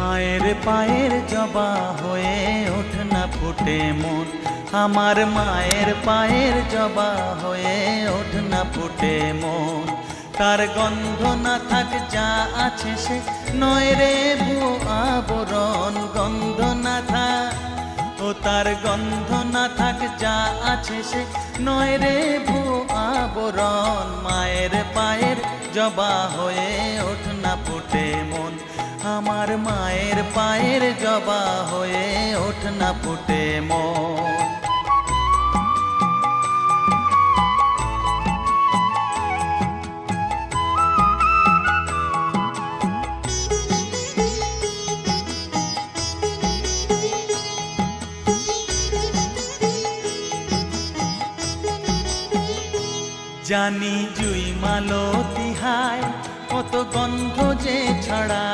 মায়ের পায়ের জবা হয়ে ওঠ না ফুটে মন, আমার মায়ের পায়ের জবা হয়ে ওঠ না ফুটে মন। তার গন্ধ না থাক যা আছে সে নয় রে ভুয়ো আবরণ, গন্ধ না থাক ও তার গন্ধ না থাক যা আছে সে নয় রে ভুয়ো আবরণ। মায়ের পায়ের জবা হয়ে ওঠ না ফুটে মন, আমার মায়ের পায়ের জবা হয়ে ওঠ না ফুটে মন। জানি জুই মালতি হায় কত গন্ধ যে ছড়া